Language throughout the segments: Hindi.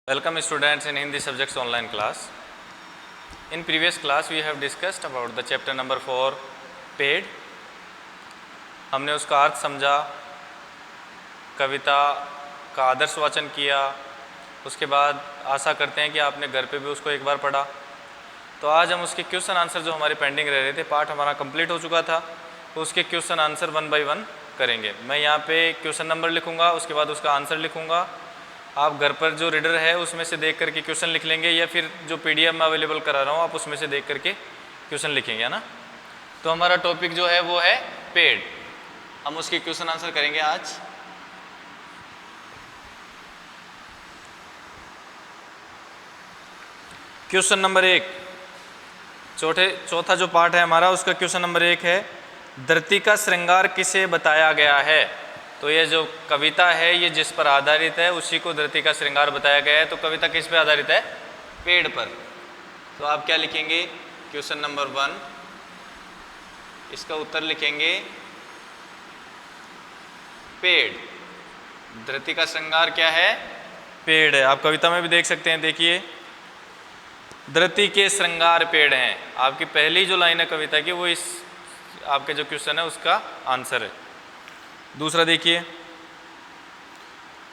Welcome students in Hindi subjects online class. In previous class we have discussed about the chapter number 4 paid. हमने उसका अर्थ समझा, कविता का आदर्श वाचन किया, उसके बाद आशा करते हैं कि आपने घर पे भी उसको एक बार पढ़ा। तो आज हम उसके क्वेश्चन आंसर जो हमारे पेंडिंग रह रहे थे, पार्ट हमारा कंप्लीट हो चुका था, तो उसके क्वेश्चन आंसर 1 बाय 1 करेंगे। मैं यहाँ पे क्वेश्चन नंबर लिखूँगा, उसके बाद उसका आंसर लिखूँगा। आप घर पर जो रीडर है उसमें से देख करके क्वेश्चन लिख लेंगे, या फिर जो PDF में अवेलेबल करा रहा हूँ आप उसमें से देख करके क्वेश्चन लिखेंगे, है ना। तो हमारा टॉपिक जो है वो है पेड। हम उसके क्वेश्चन आंसर करेंगे आज। क्वेश्चन नंबर 1, चौथा जो पार्ट है हमारा, उसका क्वेश्चन नंबर 1 है, धरती का श्रृंगार किसे बताया गया है। तो ये जो कविता है ये जिस पर आधारित है उसी को धरती का श्रृंगार बताया गया है। तो कविता किस पे आधारित है? पेड़ पर। तो आप क्या लिखेंगे? क्वेश्चन नंबर 1, इसका उत्तर लिखेंगे पेड़। धरती का श्रृंगार क्या है? पेड़ है। आप कविता में भी देख सकते हैं, देखिए, धरती के श्रृंगार पेड़ हैं। आपकी पहली जो लाइन है कविता की वो इस आपके जो क्वेश्चन है उसका आंसर है। दूसरा देखिए,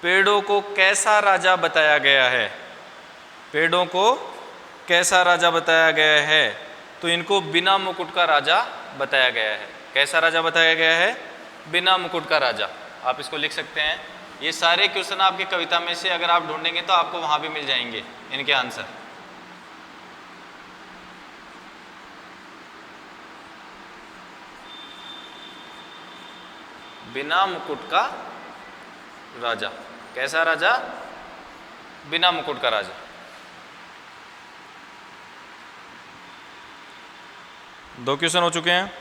पेड़ों को कैसा राजा बताया गया है। पेड़ों को कैसा राजा बताया गया है? तो इनको बिना मुकुट का राजा बताया गया है। कैसा राजा बताया गया है? बिना मुकुट का राजा। आप इसको लिख सकते हैं। ये सारे क्वेश्चन आपकी कविता में से अगर आप ढूंढेंगे तो आपको वहां भी मिल जाएंगे इनके आंसर। बिना मुकुट का राजा। कैसा राजा? बिना मुकुट का राजा। दो क्वेश्चन हो चुके हैं।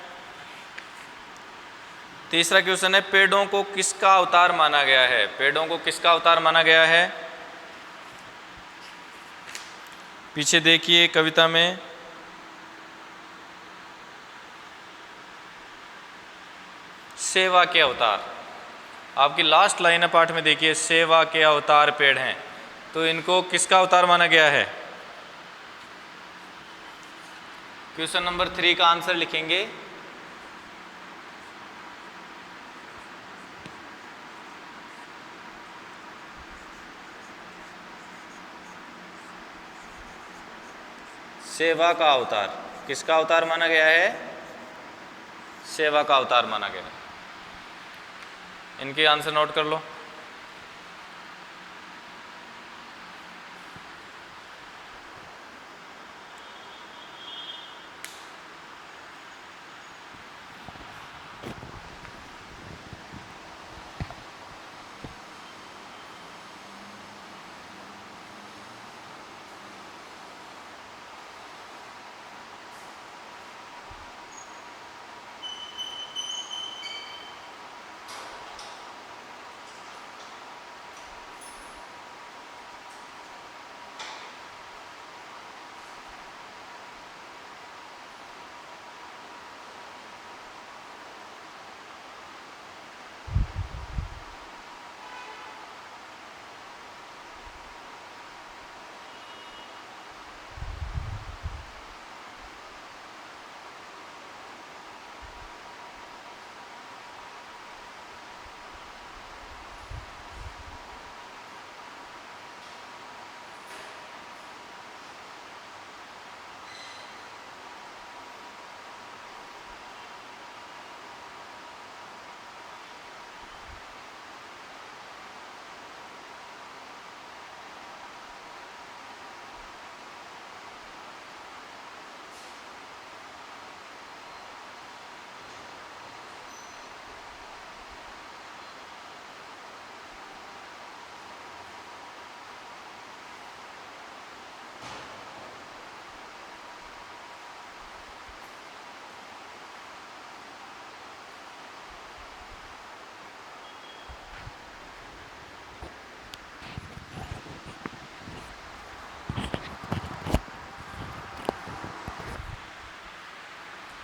तीसरा क्वेश्चन है, पेड़ों को किसका अवतार माना गया है। पेड़ों को किसका अवतार माना गया है? पीछे देखिए कविता में, सेवा के अवतार। आपकी लास्ट लाइन है पाठ में, देखिए, सेवा के अवतार पेड़ हैं। तो इनको किसका अवतार माना गया है? क्वेश्चन नंबर 3 का आंसर लिखेंगे सेवा का अवतार। किसका अवतार माना गया है? सेवा का अवतार माना गया है। इनके आंसर नोट कर लो।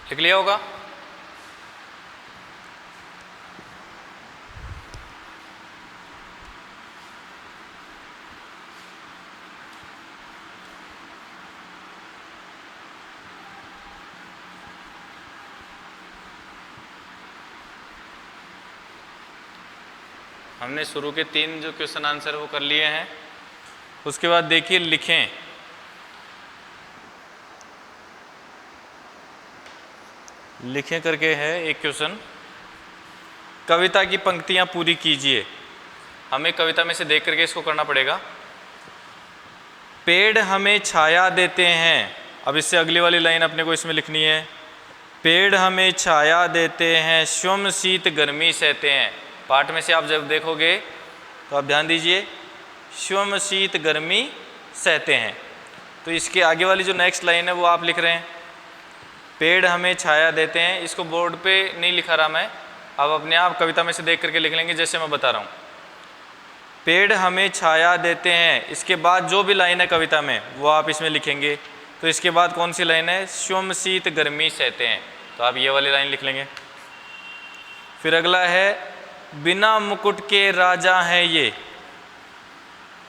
लिख लिया होगा। हमने शुरू के 3 जो क्वेश्चन आंसर वो कर लिए हैं। उसके बाद देखिए लिखें। लिखें करके है एक क्वेश्चन, कविता की पंक्तियां पूरी कीजिए। हमें कविता में से देख करके इसको करना पड़ेगा। पेड़ हमें छाया देते हैं, अब इससे अगली वाली लाइन अपने को इसमें लिखनी है। पेड़ हमें छाया देते हैं, स्वयं शीत गर्मी सहते हैं। पाठ में से आप जब देखोगे तो आप ध्यान दीजिए, स्वयं शीत गर्मी सहते हैं। तो इसके आगे वाली जो नेक्स्ट लाइन है वो आप लिख रहे हैं, पेड़ हमें छाया देते हैं। इसको बोर्ड पे नहीं लिखा रहा मैं, आप अपने आप कविता में से देख करके लिख लेंगे जैसे मैं बता रहा हूँ। पेड़ हमें छाया देते हैं, इसके बाद जो भी लाइन है कविता में वो आप इसमें लिखेंगे। तो इसके बाद कौन सी लाइन है, स्वयं शीत गर्मी सहते हैं, तो आप ये वाली लाइन लिख लेंगे। फिर अगला है, बिना मुकुट के राजा हैं ये,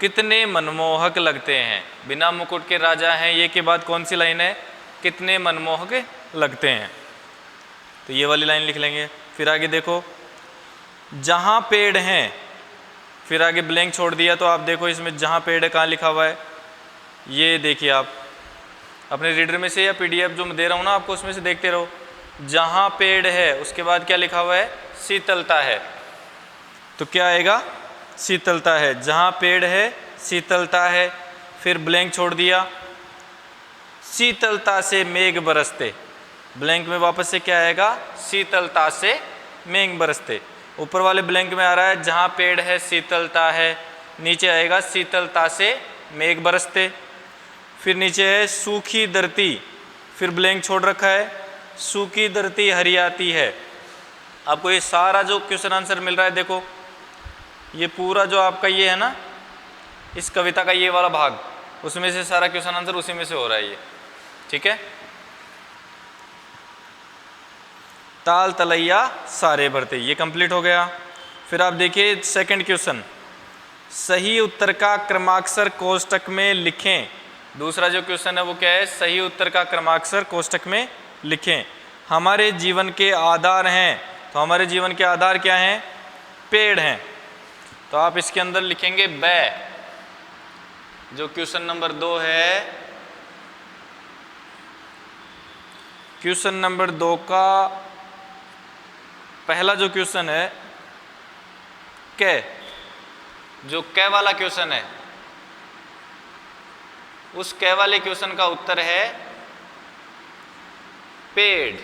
कितने मनमोहक लगते हैं। बिना मुकुट के राजा हैं ये के बाद कौन सी लाइन है, कितने मनमोहक लगते हैं, तो ये वाली लाइन लिख लेंगे। फिर आगे देखो, जहाँ पेड़ हैं, फिर आगे ब्लैंक छोड़ दिया, तो आप देखो इसमें जहाँ पेड़ है कहाँ लिखा हुआ है, ये देखिए आप अपने रीडर में से या पीडीएफ जो मैं दे रहा हूँ ना आपको उसमें से देखते रहो। जहाँ पेड़ है उसके बाद क्या लिखा हुआ है, शीतलता है, तो क्या आएगा, शीतलता है। जहाँ पेड़ है शीतलता है, फिर ब्लैंक छोड़ दिया, शीतलता से मेघ बरसते। ब्लैंक में वापस से क्या आएगा, शीतलता से मेघ बरसते। ऊपर वाले ब्लैंक में आ रहा है जहाँ पेड़ है शीतलता है, नीचे आएगा शीतलता से मेघ बरसते। फिर नीचे है सूखी धरती, फिर ब्लैंक छोड़ रखा है, सूखी धरती हरियाती है। आपको ये सारा जो क्वेश्चन आंसर मिल रहा है, देखो ये पूरा जो आपका ये है ना, इस कविता का ये वाला भाग, उसमें से सारा क्वेश्चन आंसर उसी में से हो रहा है ये, ठीक है। ताल तलैया सारे भरते, ये कंप्लीट हो गया। फिर आप देखिए सेकंड क्वेश्चन, सही उत्तर का क्रमाक्षर कोष्टक में लिखें। दूसरा जो क्वेश्चन है वो क्या है, सही उत्तर का क्रमाक्षर कोष्टक में लिखें। हमारे जीवन के आधार हैं, तो हमारे जीवन के आधार क्या हैं, पेड़ हैं, तो आप इसके अंदर लिखेंगे बै। जो क्वेश्चन नंबर 2 है, क्वेश्चन नंबर 2 का पहला जो क्वेश्चन है कै, जो कै वाला क्वेश्चन है, उस कै वाले क्वेश्चन का उत्तर है पेड़।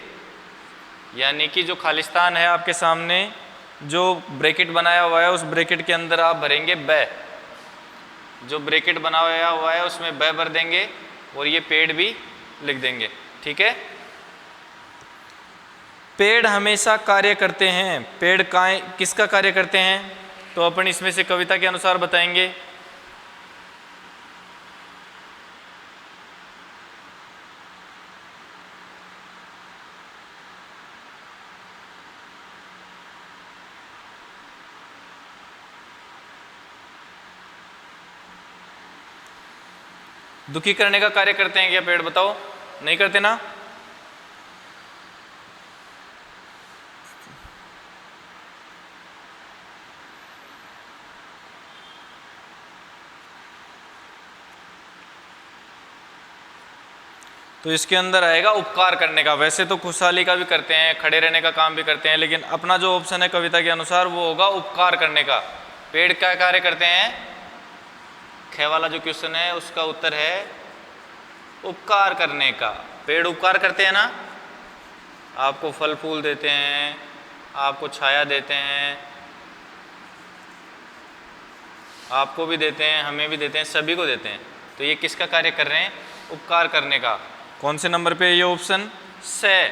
यानी कि जो खालिस्तान है आपके सामने, जो ब्रैकेट बनाया हुआ है, उस ब्रैकेट के अंदर आप भरेंगे बै। जो ब्रैकेट बनाया हुआ है उसमें बै भर देंगे और ये पेड़ भी लिख देंगे, ठीक है। पेड़ हमेशा कार्य करते हैं, पेड़ किसका कार्य करते हैं, तो अपन इसमें से कविता के अनुसार बताएंगे। दुखी करने का कार्य करते हैं क्या पेड़, बताओ, नहीं करते ना। तो इसके अंदर आएगा उपकार करने का। वैसे तो खुशहाली का भी करते हैं, खड़े रहने का काम भी करते हैं, लेकिन अपना जो ऑप्शन है कविता के अनुसार वो होगा उपकार करने का। पेड़ क्या कार्य करते हैं, ख वाला जो क्वेश्चन है उसका उत्तर है उपकार करने का। पेड़ उपकार करते हैं ना, आपको फल फूल देते हैं, आपको छाया देते हैं, आपको भी देते हैं, हमें भी देते हैं, सभी को देते हैं। तो ये किसका कार्य कर रहे हैं, उपकार करने का। कौन से नंबर पे ये ऑप्शन, से।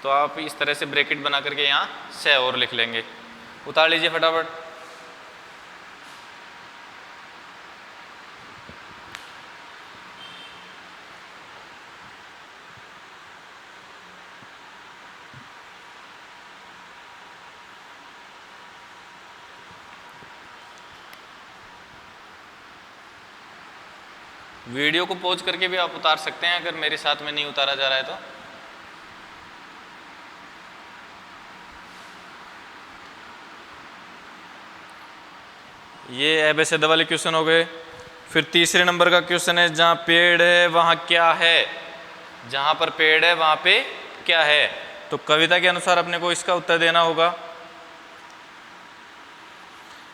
तो आप इस तरह से ब्रैकेट बना करके यहाँ से और लिख लेंगे। उतार लीजिए फटाफट। वीडियो को पॉज करके भी आप उतार सकते हैं अगर मेरे साथ में नहीं उतारा जा रहा है तो। ये एबेसेद वाले क्वेश्चन हो गए। फिर तीसरे नंबर का क्वेश्चन है, जहाँ पेड़ है वहाँ क्या है, जहाँ पर पेड़ है वहाँ पे क्या है। तो कविता के अनुसार अपने को इसका उत्तर देना होगा।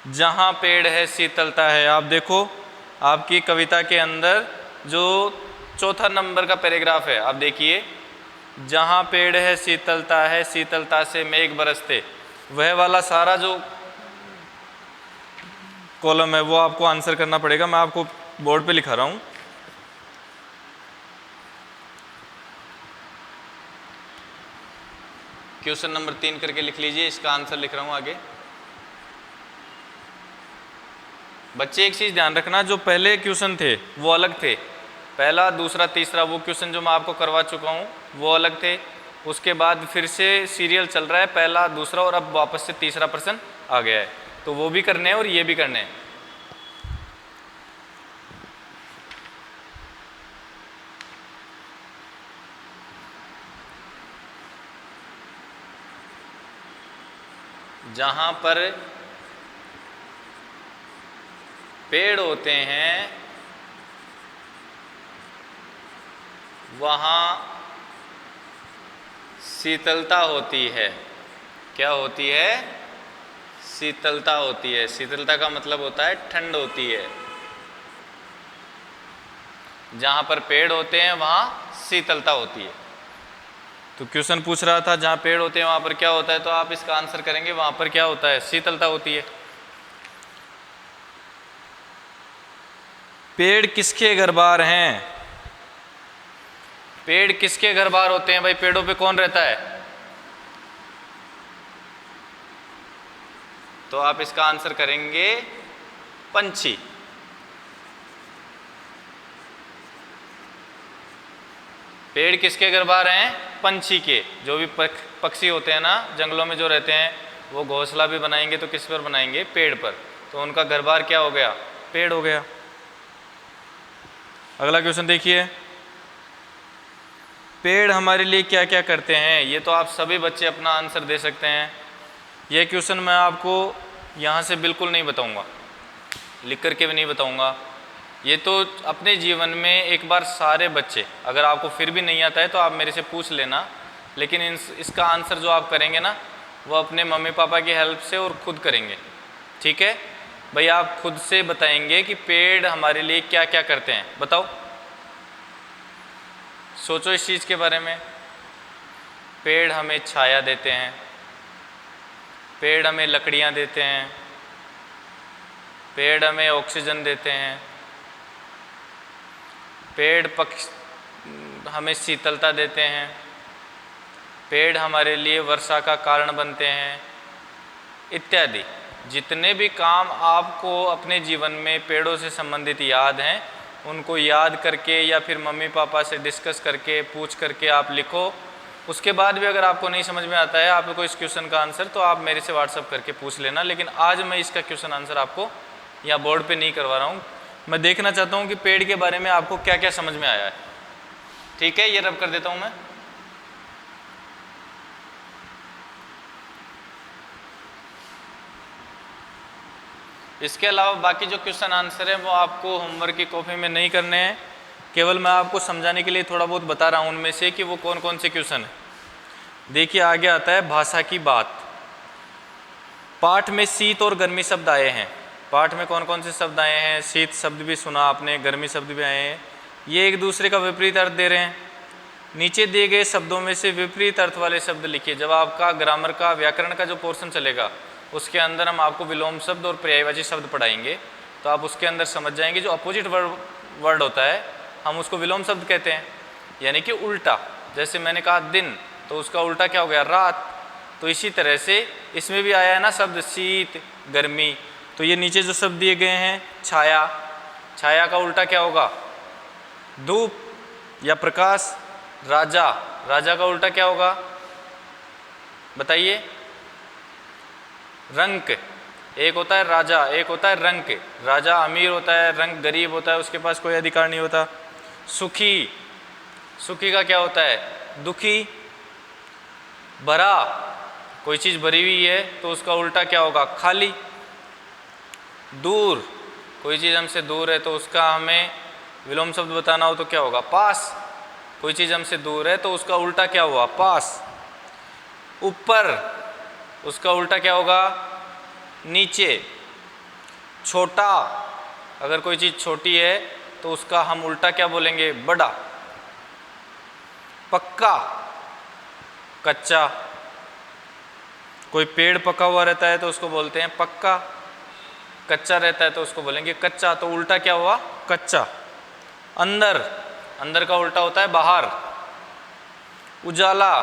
जहाँ पेड़ है शीतलता है। आप देखो आपकी कविता के अंदर जो चौथा नंबर का पैराग्राफ है, आप देखिए, जहाँ पेड़ है शीतलता है, शीतलता से मेघ बरसते, वह वाला सारा जो कॉलम है वो आपको आंसर करना पड़ेगा। मैं आपको बोर्ड पे लिखा रहा हूँ। क्वेश्चन नंबर 3 करके लिख लीजिए, इसका आंसर लिख रहा हूँ आगे। बच्चे एक चीज़ ध्यान रखना, जो पहले क्वेश्चन थे वो अलग थे, पहला दूसरा तीसरा वो क्वेश्चन जो मैं आपको करवा चुका हूँ वो अलग थे। उसके बाद फिर से सीरियल चल रहा है, पहला दूसरा और अब वापस से तीसरा प्रश्न आ गया है, तो वो भी करने हैं और ये भी करने हैं। जहाँ पर पेड़ होते हैं वहाँ शीतलता होती है। क्या होती है? शीतलता होती है। शीतलता का मतलब होता है ठंड होती है। जहाँ पर पेड़ होते हैं वहाँ शीतलता होती है। तो क्वेश्चन पूछ रहा था जहाँ पेड़ होते हैं वहाँ पर क्या होता है, तो आप इसका आंसर करेंगे वहाँ पर क्या होता है, शीतलता होती है। पेड़ किसके घर बार हैं? पेड़ किसके घर बार होते हैं भाई? पेड़ों पे कौन रहता है? तो आप इसका आंसर करेंगे पंछी। पेड़ किसके घर बार हैं? पंछी के। जो भी पक्षी होते हैं ना जंगलों में जो रहते हैं, वो घोंसला भी बनाएंगे तो किस पर बनाएंगे? पेड़ पर। तो उनका घर बार क्या हो गया? पेड़ हो गया। अगला क्वेश्चन देखिए, पेड़ हमारे लिए क्या क्या करते हैं? ये तो आप सभी बच्चे अपना आंसर दे सकते हैं। ये क्वेश्चन मैं आपको यहाँ से बिल्कुल नहीं बताऊँगा, लिख करके भी नहीं बताऊँगा। ये तो अपने जीवन में एक बार सारे बच्चे, अगर आपको फिर भी नहीं आता है तो आप मेरे से पूछ लेना, लेकिन इसका आंसर जो आप करेंगे ना वो अपने मम्मी पापा की हेल्प से और खुद करेंगे। ठीक है भाई, आप खुद से बताएंगे कि पेड़ हमारे लिए क्या क्या करते हैं। बताओ, सोचो इस चीज़ के बारे में। पेड़ हमें छाया देते हैं, पेड़ हमें लकड़ियाँ देते हैं, पेड़ हमें ऑक्सीजन देते हैं, पेड़ हमें शीतलता देते हैं, पेड़ हमारे लिए वर्षा का कारण बनते हैं, इत्यादि। जितने भी काम आपको अपने जीवन में पेड़ों से संबंधित याद हैं, उनको याद करके या फिर मम्मी पापा से डिस्कस करके पूछ करके आप लिखो। उसके बाद भी अगर आपको नहीं समझ में आता है आपको इस क्वेश्चन का आंसर, तो आप मेरे से व्हाट्सअप करके पूछ लेना। लेकिन आज मैं इसका क्वेश्चन आंसर आपको या बोर्ड पे नहीं करवा रहा हूँ। मैं देखना चाहता हूँ कि पेड़ के बारे में आपको क्या क्या समझ में आया है। ठीक है, ये रब कर देता हूँ मैं। इसके अलावा बाकी जो क्वेश्चन आंसर है वो आपको होमवर्क की कॉपी में नहीं करने हैं, केवल मैं आपको समझाने के लिए थोड़ा बहुत बता रहा हूँ उनमें से कि वो कौन कौन से क्वेश्चन है। देखिए आगे आता है भाषा की बात। पाठ में शीत और गर्मी शब्द आए हैं। पाठ में कौन कौन से शब्द आए हैं? शीत शब्द भी सुना आपने, गर्मी शब्द भी आए हैं। ये एक दूसरे का विपरीत अर्थ दे रहे हैं। नीचे दिए गए शब्दों में से विपरीत अर्थ वाले शब्द लिखिए। जब आपका ग्रामर का, व्याकरण का जो पोर्शन चलेगा उसके अंदर हम आपको विलोम शब्द और पर्यायवाची शब्द पढ़ाएंगे, तो आप उसके अंदर समझ जाएंगे। जो अपोजिट वर्ड होता है हम उसको विलोम शब्द कहते हैं, यानी कि उल्टा। जैसे मैंने कहा दिन, तो उसका उल्टा क्या हो गया? रात। तो इसी तरह से इसमें भी आया है ना शब्द शीत, गर्मी। तो ये नीचे जो शब्द दिए गए हैं, छाया, छाया का उल्टा क्या होगा? धूप या प्रकाश। राजा, राजा का उल्टा क्या होगा? बताइए। रंक। एक होता है राजा, एक होता है रंक। राजा अमीर होता है, रंक गरीब होता है, उसके पास कोई अधिकार नहीं होता। सुखी, सुखी का क्या होता है? दुखी। भरा, कोई चीज़ भरी हुई है तो उसका उल्टा क्या होगा? खाली। दूर, कोई चीज़ हमसे दूर है तो उसका हमें विलोम शब्द बताना हो तो क्या होगा? पास। कोई चीज़ हमसे दूर है तो उसका उल्टा क्या हुआ? पास। ऊपर, उसका उल्टा क्या होगा? नीचे। छोटा, अगर कोई चीज़ छोटी है तो उसका हम उल्टा क्या बोलेंगे? बड़ा। पक्का, कच्चा। कोई पेड़ पका हुआ रहता है तो उसको बोलते हैं पक्का, कच्चा रहता है तो उसको बोलेंगे कच्चा। तो उल्टा क्या हुआ? कच्चा। अंदर, अंदर का उल्टा होता है बाहर। उजाला,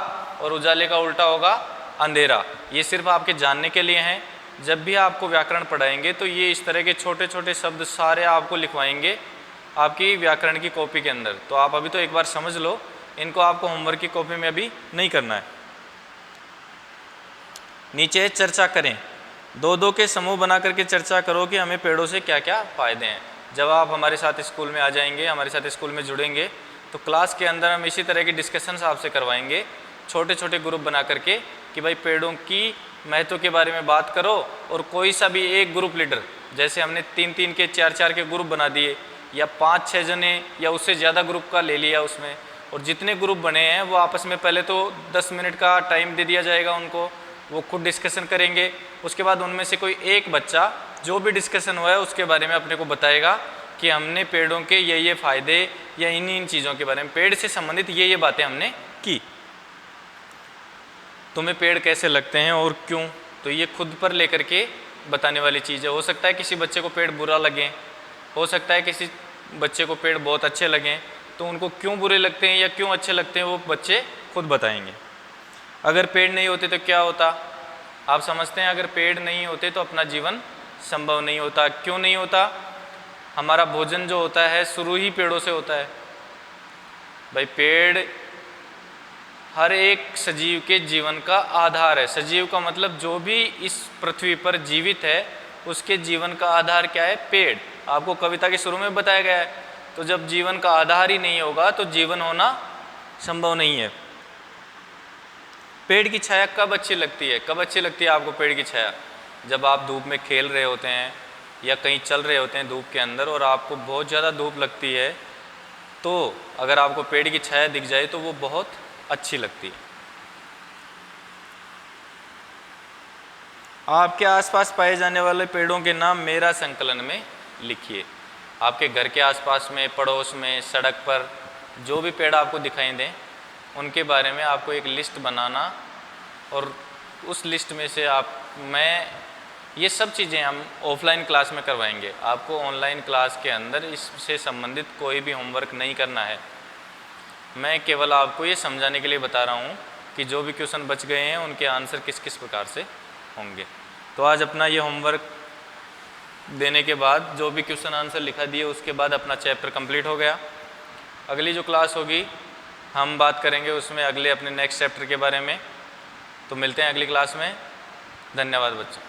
और उजाले का उल्टा होगा अंधेरा। ये सिर्फ आपके जानने के लिए हैं। जब भी आपको व्याकरण पढ़ाएंगे तो ये इस तरह के छोटे छोटे शब्द सारे आपको लिखवाएंगे आपकी व्याकरण की कॉपी के अंदर। तो आप अभी तो एक बार समझ लो, इनको आपको होमवर्क की कॉपी में अभी नहीं करना है। नीचे चर्चा करें। दो दो के समूह बना करके चर्चा करो कि हमें पेड़ों से क्या क्या फ़ायदे हैं। जब आप हमारे साथ स्कूल में आ जाएंगे, हमारे साथ स्कूल में जुड़ेंगे, तो क्लास के अंदर हम इसी तरह की डिस्कशंस आपसे करवाएंगे, छोटे छोटे ग्रुप बना करके, कि भाई पेड़ों की महत्व के बारे में बात करो। और कोई सा भी एक ग्रुप लीडर, जैसे हमने 3-3 के 4-4 के ग्रुप बना दिए, या 5-6 जने या उससे ज़्यादा ग्रुप का ले लिया उसमें, और जितने ग्रुप बने हैं वो आपस में पहले तो 10 मिनट का टाइम दे दिया जाएगा उनको, वो खुद डिस्कशन करेंगे। उसके बाद उनमें से कोई एक बच्चा जो भी डिस्कशन हुआ है उसके बारे में अपने को बताएगा कि हमने पेड़ों के ये फ़ायदे या इन चीज़ों के बारे में, पेड़ से संबंधित ये बातें हमने की। तुम्हें पेड़ कैसे लगते हैं और क्यों? तो ये खुद पर लेकर के बताने वाली चीज़ है। हो सकता है किसी बच्चे को पेड़ बुरा लगे, हो सकता है किसी बच्चे को पेड़ बहुत अच्छे लगें, तो उनको क्यों बुरे लगते हैं या क्यों अच्छे लगते हैं वो बच्चे खुद बताएंगे। अगर पेड़ नहीं होते तो क्या होता? आप समझते हैं, अगर पेड़ नहीं होते तो अपना जीवन संभव नहीं होता। क्यों नहीं होता? हमारा भोजन जो होता है शुरू ही पेड़ों से होता है। भाई पेड़ हर एक सजीव के जीवन का आधार है। सजीव का मतलब जो भी इस पृथ्वी पर जीवित है उसके जीवन का आधार क्या है? पेड़। आपको कविता के शुरू में बताया गया है। तो जब जीवन का आधार ही नहीं होगा तो जीवन होना संभव नहीं है। पेड़ की छाया कब अच्छी लगती है? कब अच्छी लगती है आपको पेड़ की छाया? जब आप धूप में खेल रहे होते हैं या कहीं चल रहे होते हैं धूप के अंदर और आपको बहुत ज़्यादा धूप लगती है, तो अगर आपको पेड़ की छाया दिख जाए तो वो बहुत अच्छी लगती है। आपके आसपास पाए जाने वाले पेड़ों के नाम मेरा संकलन में लिखिए। आपके घर के आसपास में, पड़ोस में, सड़क पर जो भी पेड़ आपको दिखाई दें उनके बारे में आपको एक लिस्ट बनाना, और उस लिस्ट में से ये सब चीज़ें हम ऑफलाइन क्लास में करवाएंगे। आपको ऑनलाइन क्लास के अंदर इससे संबंधित कोई भी होमवर्क नहीं करना है। मैं केवल आपको ये समझाने के लिए बता रहा हूँ कि जो भी क्वेश्चन बच गए हैं उनके आंसर किस किस प्रकार से होंगे। तो आज अपना ये होमवर्क देने के बाद जो भी क्वेश्चन आंसर लिखा दिए उसके बाद अपना चैप्टर कंप्लीट हो गया। अगली जो क्लास होगी हम बात करेंगे उसमें अगले अपने नेक्स्ट चैप्टर के बारे में। तो मिलते हैं अगली क्लास में। धन्यवाद बच्चों।